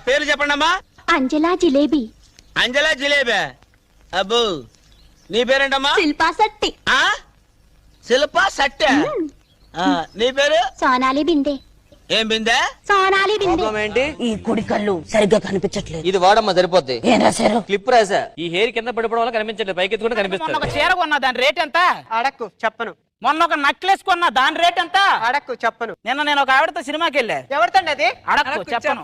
పేరు చెప్పండి అమ్మా. అంజలా జిలేబీ. అంజలా జిలేబీ. అబ్బో, నీ పేరేంటమ్మా? శిల్పా శెట్టి. శిల్పా శెట్టి. నీ పేరు? సోనాలి బిందే. ఏం బిందే? సోనాలి బిందే. ఏంటి? ఈ కుడి కళ్ళు సరిగ్గా కనిపించట్లేదు. ఇది వాడమ్మా సరిపోద్ది. ఏం రాశారు? క్లిప్ రాసా. ఈ హెయిర్ కింద పడిపోవడం వల్ల కనిపించట్లేదు, పైకి ఎత్తుకుంటే కనిపిస్తుంది. ఒక చీర కొన్నా, దాని రేట్ ఎంత? అడక్కు చెప్పను. మొన్న ఒక నెక్లెస్ కొన్నా, దాని రేట్ ఎంత? అడక్కు చెప్పను. నిన్న నేను ఒక ఆవిడతో సినిమాకి వెళ్ళా. ఎవరితండి అది? అడక్కు చెప్పను.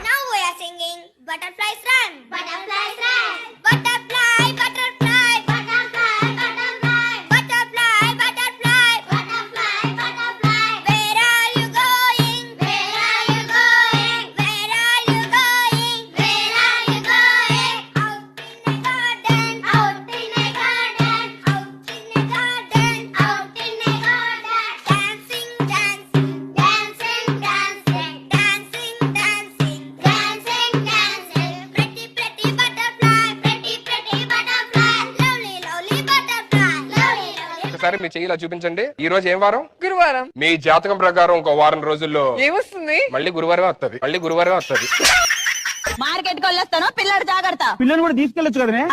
Now we are singing Butterflies Run. Butterflies Run. Butterfly, butterfly, butterfly, butterfly, butterfly, butterfly, butterfly, butterfly. Where are you going? Where are you going? Where are you going? Where are you going? Out in a garden, out in a garden, out in a garden, out in a garden. Dancing, dancing, dancing, dancing, dancing, dancing, dancing, dancing. Pretty, pretty butterfly, pretty, pretty butterfly, lovely, lovely butterfly, lovely, lovely. ఒకసారి మీ చెయ్యిలా చూపించండి. ఈ రోజు ఏం వారం? గురువారం. మీ జాతకం ప్రకారం ఇంకో వారం రోజుల్లో ఏమొస్తుంది? మళ్ళీ గురువారం వస్తుంది. మళ్ళీ గురువారం వస్తుంది. మార్కెట్ కి వెళ్ళొస్తాను, పిల్లడు జాగ్రత్త. పిల్లలు కూడా తీసుకెళ్ళొచ్చు కదనే.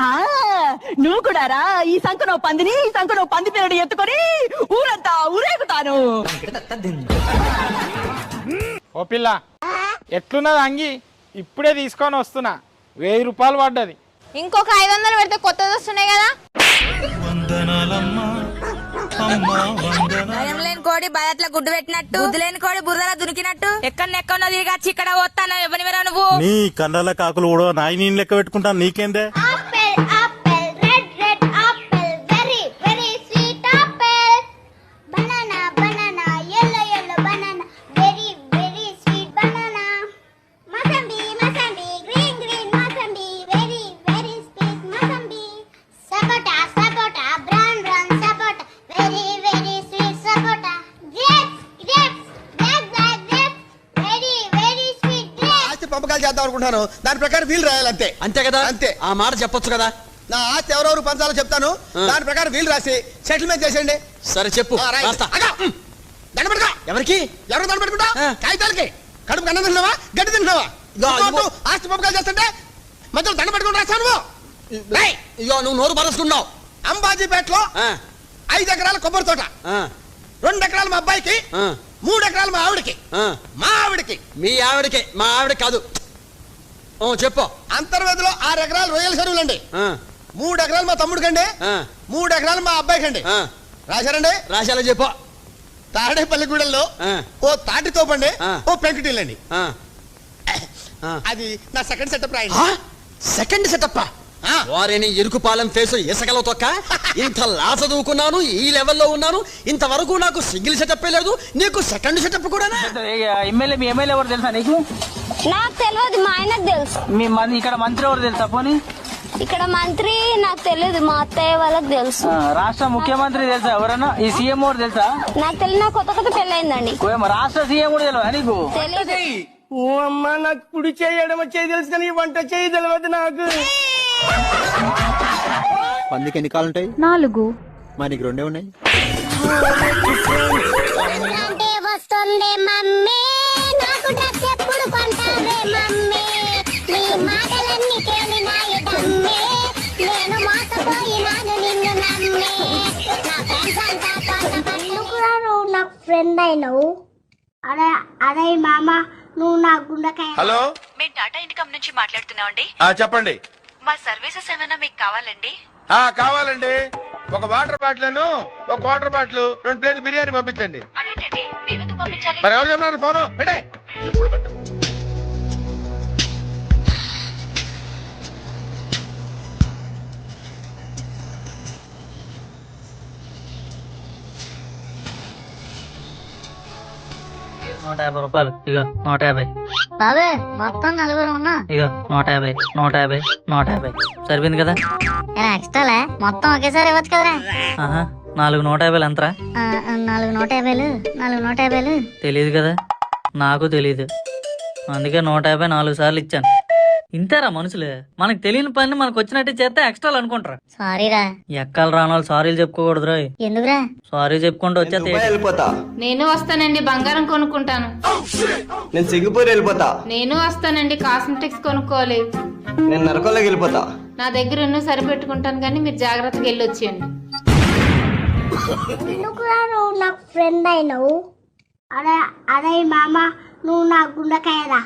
నువ్వు కూడా రా. ఈ సంకనో పందిని, ఈ సంకనో పంది పిల్లడు ఎత్తుకొని ఊరంతా ఊరేగుతాను. ఓ పిల్ల, ఎట్లున్నది అంగి? ఇప్పుడే తీసుకొని వస్తున్నా. 1000 రూపాయలు పడ్డది. ఇంకొక 500 పెడితే కొత్తది వస్తున్నాయి కదా. భయం లేని కోడి బయట్ల గుడ్డు పెట్టినట్టు, బుద్ధి లేని కోడి బుర్రలా దునికినట్టు, ఎక్కడెక్కడో తిరిగి ఇక్కడ వస్తాను. ఎవరి మీద నువ్వు? నీ కండల కాకులు కూడా నాయి నేను లెక్క పెట్టుకుంటాను. నీకేందే? Apple, apple, red, red apple, very, very sweet apple. Banana, banana, yellow, yellow banana, very, very sweet banana. Mosambi, mosambi, green, green mosambi, very, very sweet mosambi. Sapota, sapota, brown, brown sapota, very, very sweet sapota. Grapes, grapes, black, black grapes, very, very sweet grapes. ఆస్తి పంపకాలు చేద్దాం అనుకుంటాను. దాని ప్రకారం వీలు రాయాలంతే. అంతే కదా? అంతే. ఆ మాట చెప్పొచ్చు కదా. నా ఆస్తి ఎవరెవరు పంచాలో చెప్తాను. దాని ప్రకారం వీలు రాసి సెటిల్మెంట్ చేసేయండి. సరే చెప్పు. రాస్తా. దండపెట్టుకో. ఎవరికి? ఎవరు దండపెట్టుకుంటా? కాగితాలకి. కడుపు అన్నం తింటున్నావా, గడ్డి తింటున్నావా? ఆస్తి పంపకాలు చేస్తుంటే మధ్యలో దండ పెట్టుకుని రాస్తాను నువ్వు. ఇగో నువ్వు నోరు పరచుకున్నావు. అంబాజీపేటలో 5 ఎకరాల కొబ్బరి తోట, 2 ఎకరాలు మా అబ్బాయికి, 3 ఎకరాలు మా ఆవిడకి. మా ఆవిడకి. మీ ఆవిడకి? మా ఆవిడ కాదు. చెప్పు. అంతర్వేదిలో 6 ఎకరాలు రొయ్యల చెరువులండి, 3 ఎకరాలు మా తమ్ముడికండి, 3 ఎకరాలు మా అబ్బాయికండి. రాశారండి? రాశాలో చెప్పు. తాడేపల్లిగూడెల్లో ఓ తాటి తోపండి, ఓ పెంకుటిల్లండి. అది నా సెకండ్ సెటప్ రాయండి. Second setup? వారిని ఎరుకుపాలెం ఫేసు ఇసకలో తొక్క. ఇంత లా చదువుకున్నాను, ఈ లెవెల్లో ఉన్నాను, ఇంతవరకు నాకు సింగిల్ సెటప్ లేదు. నీకు సెకండ్ సెటప్ కూడా? ఎమ్మెల్యే, మీ ఎమ్మెల్యే ఎవరు తెలుసా నీకు? నాకు తెలియదు, మా ఆయనకు తెలుసు. ఇక్కడ మంత్రి ఎవరు తెలుసా? పోనీ ఇక్కడ మంత్రి నాకు తెలియదు, మా అత్తయ్య వాళ్ళకి తెలుసు. రాష్ట్ర ముఖ్యమంత్రి తెలుసా ఎవరన్నా? ఈ సీఎం ఎవరు తెలుసా? నాకు తెలియదు, నాకు కొత్త కొత్త పెళ్ళయిందండి. రాష్ట్ర సీఎం కూడా తెలియదు నీకు? తెలియదు. ఓ అమ్మ, నాకు కుడి చేయడం చేయి తెలుసు కానీ వంట చేయి తెలియదు నాకు. పందికి ఎన్ని కాళ్ళు ఉంటాయి? 4. మరి నీకు 2 ఉన్నాయి. అంటే వస్తుంది మమ్మీ, నాకు డ్రెస్ ఎప్పుడు కొంటావే మమ్మీ, నీ మాటలన్నీ తేలినాయి దమ్మే, నేను మోసపోయినాను నిన్ను నమ్మే, నా ఫ్రెండ్స్ అంతా కూడా నువ్వు నాకు ఫ్రెండ్ అయినావు. అరే అరే మామ, నువ్వు నా గుండెకాయ. హలో, మేము టాటా ఇన్కమ్ నుంచి మాట్లాడుతున్నామండి. చెప్పండి. మా సర్వీసెస్ ఏమైనా మీకు కావాలండి? కావాలండి. ఒక వాటర్ బాటిల్, ఒక వాటర్ బాటిల్, 2 ప్లేట్ బిర్యానీ పంపించండి. అదేంటండి, మేమెందుకు పంపించాలి? మరి ఎవరు చెప్పినారు? ఫోను పెట్టే. రూపాయలు. ఇక 150. బాబే మొత్తం 4 ఉన్నా. ఇక 150, 150, 150. సరిపోయింది కదా? ఎక్స్ట్రాలే, మొత్తం ఒకేసారి ఇవ్వచ్చు కదరా. 4 150 ఎంతరా? 4 150, 4 150. తెలియదు కదా? నాకు తెలియదు, అందుకే 150 4 సార్లు ఇచ్చాను. ఇంతేరా మనుషులు, మనకు తెలియని పని మనకు వచ్చినట్టు చేస్తే ఎక్స్ట్రాలు అనుకుంటారు. సారీరా. ఎక్కలు రానాలు సారీలు చెప్పుకోకూడదు రోయ్. ఎందుకురా? సారీ చెప్పుకుంటూ వచ్చేస్తే వెళ్ళిపోతా. నేను వస్తానండి, బంగారం కొనుక్కుంటాను. నేను సింగపూర్ వెళ్ళిపోతా. నేను వస్తానండి, కాస్మెటిక్స్ కొనుక్కోవాలి. నేను నరకంలోకి వెళ్ళిపోతా. నా దగ్గర ఉన్న సరిపెట్టుకుంటాను, కానీ మీరు జాగ్రత్తగా వెళ్ళొచ్చేయండి. ఎందుకురా నువ్వు నాకు ఫ్రెండ్ అయినావు? అరే అరే మామ, నువ్వు నా గుండెకాయరా.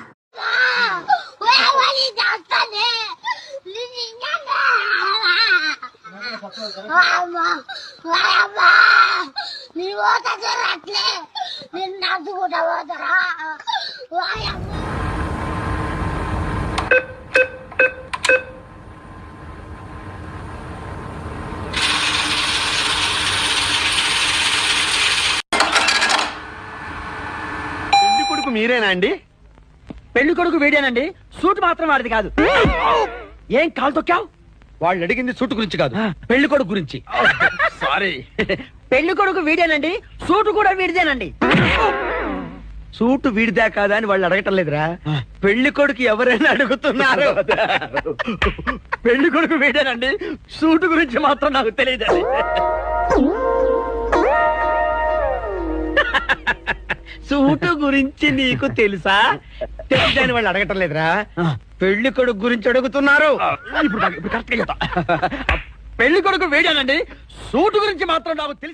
పెళ్లి కొడుకు మీరేనా అండి? పెళ్లి కొడుకు వీడేనండి, సూట్ మాత్రం వాడిది కాదు. ఏం కాలు తొక్కావు? వాళ్ళు అడిగింది సూట్ గురించి కాదు, పెళ్లి కొడుకు గురించి. సారీ. పెళ్లి కొడుకు వీడేనండి, సూట్ కూడా వీడిదేనండి. సూట్ వీడిదా కాదా అని వాళ్ళు అడగటం లేదురా, పెళ్లి కొడుకు ఎవరైనా అడుగుతున్నారు. పెళ్లి కొడుకు వీడేనండి, సూట్ గురించి మాత్రం నాకు తెలియదండి. సూటు గురించి నీకు తెలుసా? తెలియదని వాళ్ళు అడగటం లేదురా, పెళ్లి కొడుకు గురించి అడుగుతున్నారు. ఇప్పుడు కరెక్ట్ గా చెప్తా. పెళ్లి కొడుకు వీడేనండి, సూట్ గురించి మాత్రం నాకు తెలిసి